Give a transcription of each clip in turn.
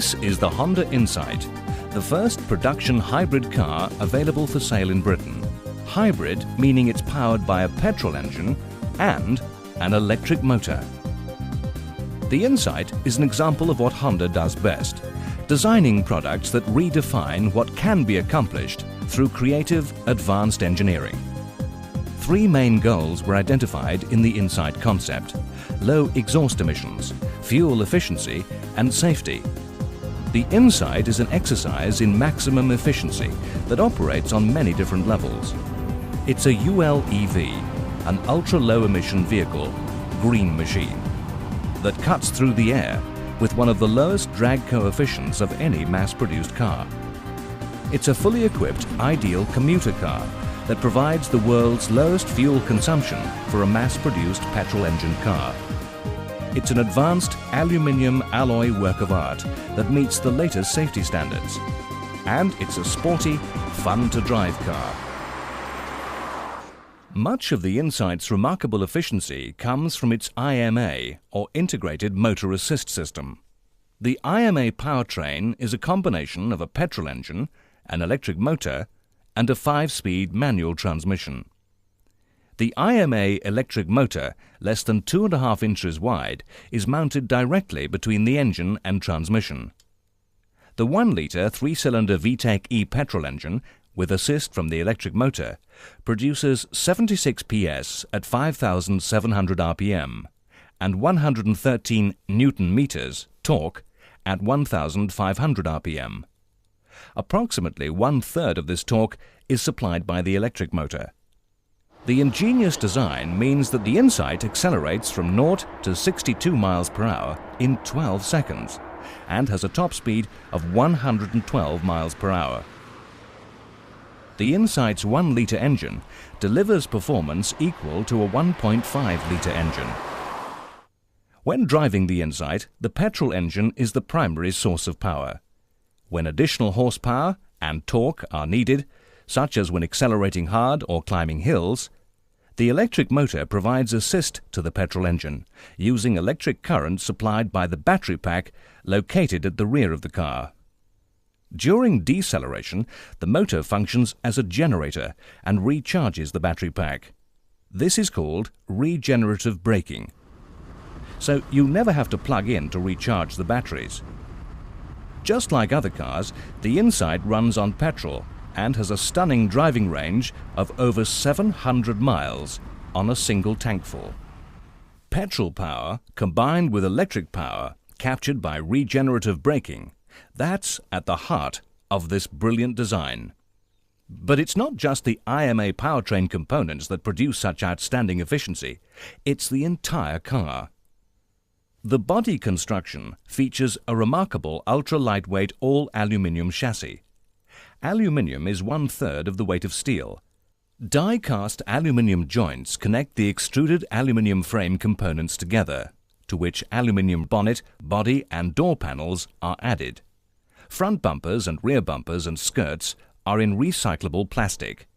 This is the Honda Insight, the first production hybrid car available for sale in Britain. Hybrid meaning it's powered by a petrol engine and an electric motor. The Insight is an example of what Honda does best, designing products that redefine what can be accomplished through creative, advanced engineering. Three main goals were identified in the Insight concept: low exhaust emissions, fuel efficiency and safety. The Insight is an exercise in maximum efficiency that operates on many different levels. It's a ULEV, an ultra-low emission vehicle, green machine, that cuts through the air with one of the lowest drag coefficients of any mass-produced car. It's a fully equipped, ideal commuter car that provides the world's lowest fuel consumption for a mass-produced petrol engine car. It's an advanced aluminium alloy work of art that meets the latest safety standards. And it's a sporty, fun-to-drive car. Much of the Insight's remarkable efficiency comes from its IMA, or Integrated Motor Assist System. The IMA powertrain is a combination of a petrol engine, an electric motor, and a 5-speed manual transmission. The IMA electric motor, less than 2.5 inches wide, is mounted directly between the engine and transmission. The 1-litre 3-cylinder VTEC E petrol engine, with assist from the electric motor, produces 76 PS at 5,700 RPM and 113 Newton-meters torque at 1,500 RPM. Approximately 1/3 of this torque is supplied by the electric motor. The ingenious design means that the Insight accelerates from 0 to 62 miles per hour in 12 seconds and has a top speed of 112 miles per hour. The Insight's 1-litre engine delivers performance equal to a 1.5-litre engine. When driving the Insight, the petrol engine is the primary source of power. When additional horsepower and torque are needed, such as when accelerating hard or climbing hills, the electric motor provides assist to the petrol engine, using electric current supplied by the battery pack located at the rear of the car. During deceleration, the motor functions as a generator and recharges the battery pack. This is called regenerative braking. So you never have to plug in to recharge the batteries. Just like other cars, the Insight runs on petrol and has a stunning driving range of over 700 miles on a single tankful. Petrol power combined with electric power captured by regenerative braking, that's at the heart of this brilliant design. But it's not just the IMA powertrain components that produce such outstanding efficiency, it's the entire car. The body construction features a remarkable ultra-lightweight all-aluminium chassis. Aluminium is 1/3 of the weight of steel. Die-cast aluminium joints connect the extruded aluminium frame components together, to which aluminium bonnet, body and door panels are added. Front bumpers and rear bumpers and skirts are in recyclable plastic.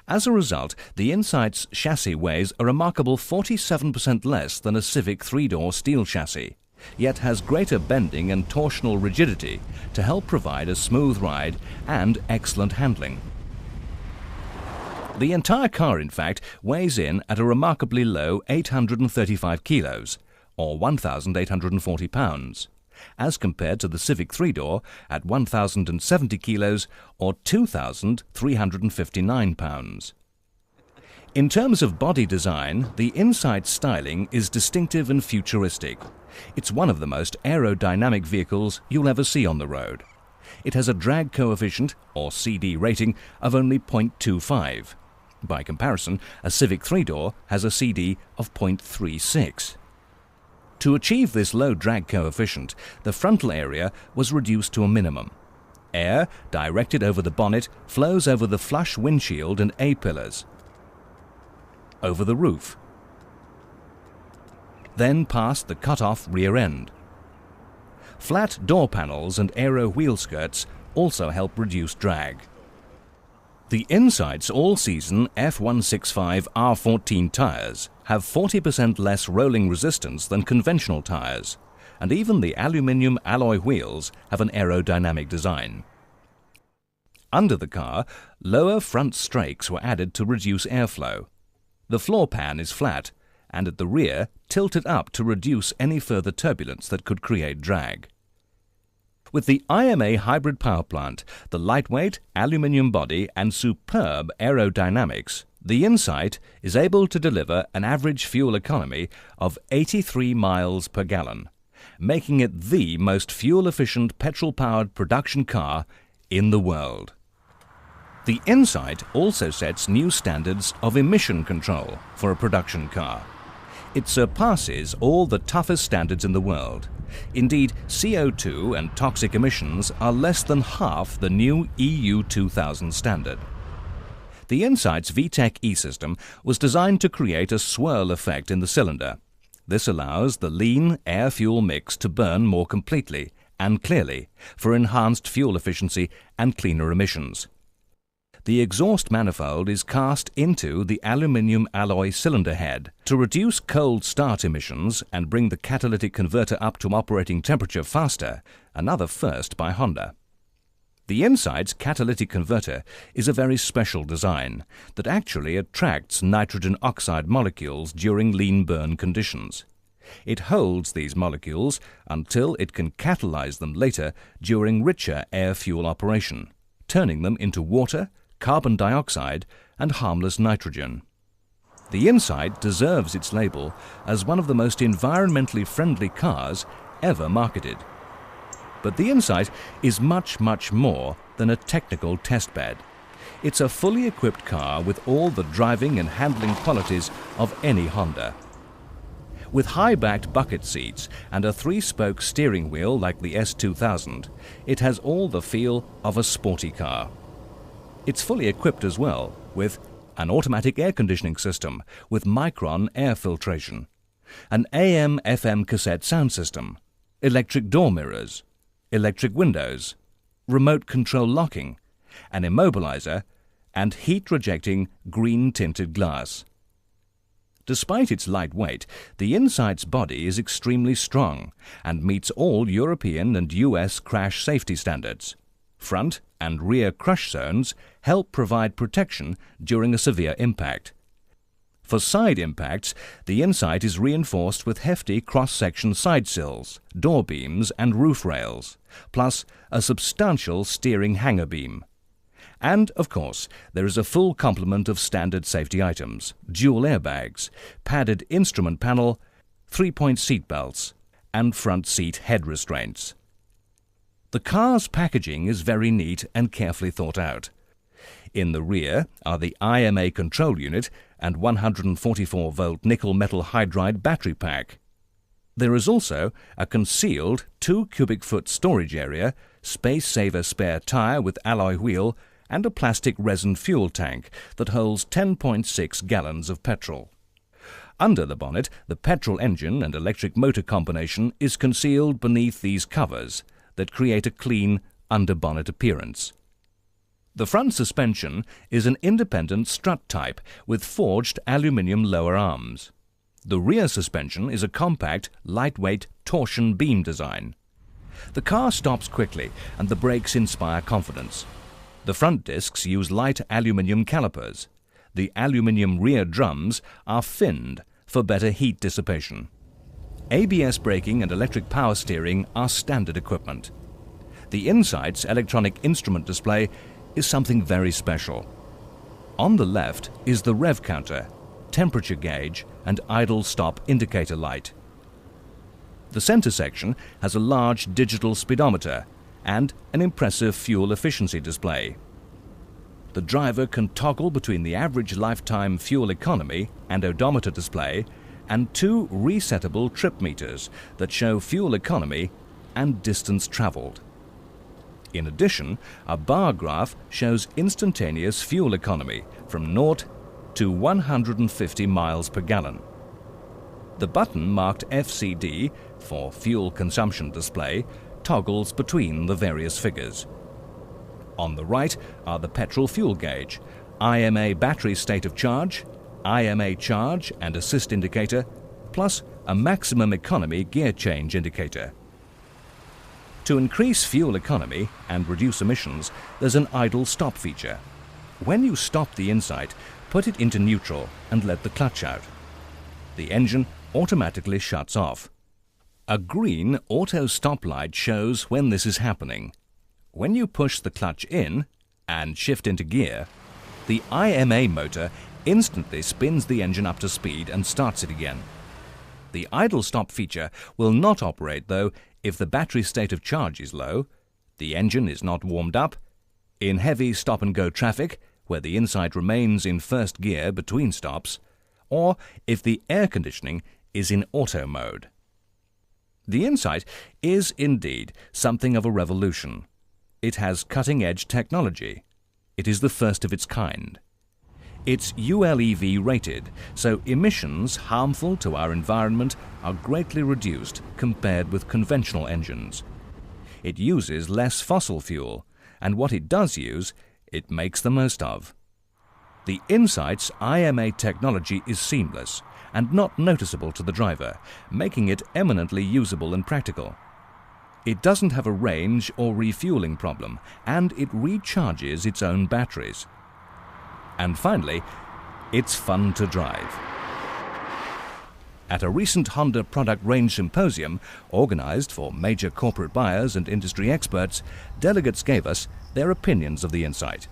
As a result, the Insight's chassis weighs a remarkable 47% less than a Civic 3-door steel chassis, yet has greater bending and torsional rigidity to help provide a smooth ride and excellent handling. The entire car, in fact, weighs in at a remarkably low 835 kilos, or 1,840 pounds, as compared to the Civic 3-door at 1,070 kilos, or 2,359 pounds. In terms of body design, the Insight styling is distinctive and futuristic. It's one of the most aerodynamic vehicles you'll ever see on the road. It has a drag coefficient, or CD rating, of only 0.25. By comparison, a Civic 3-door has a CD of 0.36. To achieve this low drag coefficient, the frontal area was reduced to a minimum. Air, directed over the bonnet, flows over the flush windshield and A-pillars, over the roof, then past the cut-off rear end. Flat door panels and aero wheel skirts also help reduce drag. The Insight's all-season F165 R14 tyres have 40% less rolling resistance than conventional tyres, and even the aluminium alloy wheels have an aerodynamic design. Under the car, lower front strakes were added to reduce airflow. The floor pan is flat, and at the rear tilted up to reduce any further turbulence that could create drag. With the IMA hybrid power plant, the lightweight aluminium body and superb aerodynamics, the Insight is able to deliver an average fuel economy of 83 miles per gallon, making it the most fuel-efficient petrol-powered production car in the world. The Insight also sets new standards of emission control for a production car. It surpasses all the toughest standards in the world. Indeed, CO2 and toxic emissions are less than half the new EU 2000 standard. The Insight's VTEC E-system was designed to create a swirl effect in the cylinder. This allows the lean air-fuel mix to burn more completely and clearly for enhanced fuel efficiency and cleaner emissions. The exhaust manifold is cast into the aluminium alloy cylinder head to reduce cold start emissions and bring the catalytic converter up to operating temperature faster, another first by Honda. The Insight's catalytic converter is a very special design that actually attracts nitrogen oxide molecules during lean burn conditions. It holds these molecules until it can catalyze them later during richer air-fuel operation, turning them into water, carbon dioxide and harmless nitrogen. The Insight deserves its label as one of the most environmentally friendly cars ever marketed. But the Insight is much, much more than a technical testbed. It's a fully equipped car with all the driving and handling qualities of any Honda. With high-backed bucket seats and a 3-spoke steering wheel like the S2000, it has all the feel of a sporty car. It's fully equipped as well with an automatic air conditioning system with Micron air filtration, an AM/FM cassette sound system, electric door mirrors, electric windows, remote control locking, an immobilizer, and heat-rejecting green-tinted glass. Despite its light weight, the Insight's body is extremely strong and meets all European and US crash safety standards. Front and rear crush zones help provide protection during a severe impact. For side impacts, the Insight is reinforced with hefty cross-section side sills, door beams and roof rails, plus a substantial steering hanger beam. And, of course, there is a full complement of standard safety items, dual airbags, padded instrument panel, 3-point seat belts, and front seat head restraints. The car's packaging is very neat and carefully thought out. In the rear are the IMA control unit and 144-volt nickel metal hydride battery pack. There is also a concealed 2 cubic foot storage area, space-saver spare tyre with alloy wheel, and a plastic resin fuel tank that holds 10.6 gallons of petrol. Under the bonnet, the petrol engine and electric motor combination is concealed beneath these covers that create a clean under-bonnet appearance. The front suspension is an independent strut type with forged aluminium lower arms. The rear suspension is a compact, lightweight torsion beam design. The car stops quickly and the brakes inspire confidence. The front discs use light aluminium calipers. The aluminium rear drums are finned for better heat dissipation. ABS braking and electric power steering are standard equipment. The Insight's electronic instrument display is something very special. On the left is the rev counter, temperature gauge and idle stop indicator light. The center section has a large digital speedometer and an impressive fuel efficiency display. The driver can toggle between the average lifetime fuel economy and odometer display and 2 resettable trip meters that show fuel economy and distance traveled. In addition, a bar graph shows instantaneous fuel economy from 0 to 150 miles per gallon. The button marked FCD for fuel consumption display toggles between the various figures. On the right are the petrol fuel gauge, IMA battery state of charge, IMA charge and assist indicator, plus a maximum economy gear change indicator. To increase fuel economy and reduce emissions, there's an idle stop feature. When you stop the Insight, put it into neutral and let the clutch out. The engine automatically shuts off. A green auto stop light shows when this is happening. When you push the clutch in and shift into gear, the IMA motor instantly spins the engine up to speed and starts it again. The idle stop feature will not operate, though, if the battery state of charge is low, the engine is not warmed up, in heavy stop-and-go traffic, where the Insight remains in first gear between stops, or if the air conditioning is in auto mode. The Insight is indeed something of a revolution. It has cutting-edge technology. It is the first of its kind. It's ULEV rated, so emissions harmful to our environment are greatly reduced compared with conventional engines. It uses less fossil fuel, and what it does use, it makes the most of. The Insight's IMA technology is seamless and not noticeable to the driver, making it eminently usable and practical. It doesn't have a range or refueling problem, and it recharges its own batteries. And finally, it's fun to drive. At a recent Honda Product Range Symposium, organised for major corporate buyers and industry experts, delegates gave us their opinions of the Insight.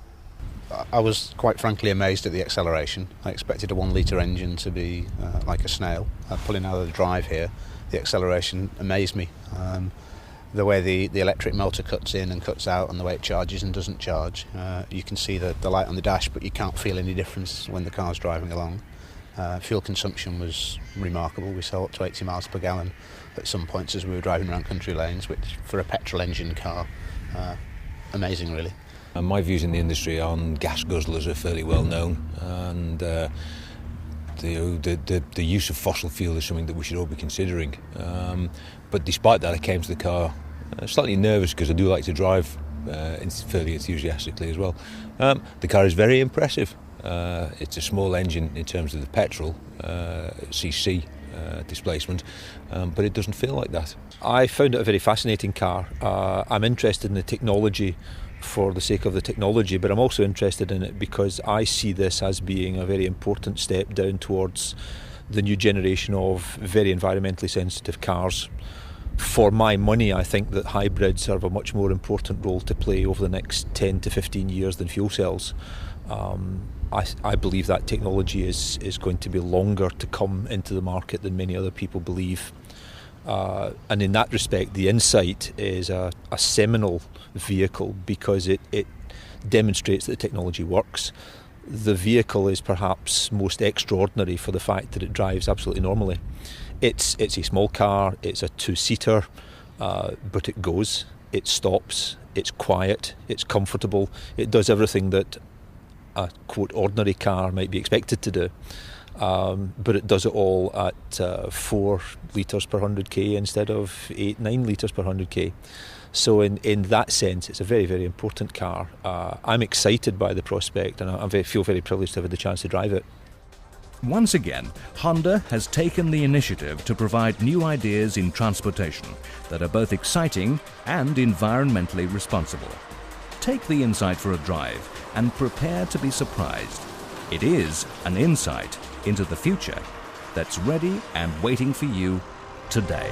I was quite frankly amazed at the acceleration. I expected a 1 litre engine to be like a snail. Pulling out of the drive here, the acceleration amazed me. The way the electric motor cuts in and cuts out, and the way it charges and doesn't charge. You can see the light on the dash, but you can't feel any difference when the car's driving along. Fuel consumption was remarkable. We saw up to 80 miles per gallon at some points as we were driving around country lanes, which for a petrol engine car, amazing really. My views in the industry on gas guzzlers are fairly well known, and the use of fossil fuel is something that we should all be considering. But despite that, I came to the car slightly nervous because I do like to drive fairly enthusiastically as well. The car is very impressive. It's a small engine in terms of the petrol cc displacement, but it doesn't feel like that. I found it a very fascinating car. I'm interested in the technology for the sake of the technology, but I'm also interested in it because I see this as being a very important step down towards the new generation of very environmentally sensitive cars. For my money, I think that hybrids have a much more important role to play over the next 10 to 15 years than fuel cells. I believe that technology is going to be longer to come into the market than many other people believe. And in that respect, the Insight is a seminal vehicle because it demonstrates that the technology works. The vehicle is perhaps most extraordinary for the fact that it drives absolutely normally. It's a small car, it's a two-seater, but it goes, it stops, it's quiet, it's comfortable, it does everything that a quote ordinary car might be expected to do. But it does it all at 4 litres per 100k instead of 8-9 litres per 100k. So in that sense, it's a very, very important car. I'm excited by the prospect, and I feel very privileged to have had the chance to drive it. Once again, Honda has taken the initiative to provide new ideas in transportation that are both exciting and environmentally responsible. Take the Insight for a drive and prepare to be surprised. It is an insight into the future that's ready and waiting for you today.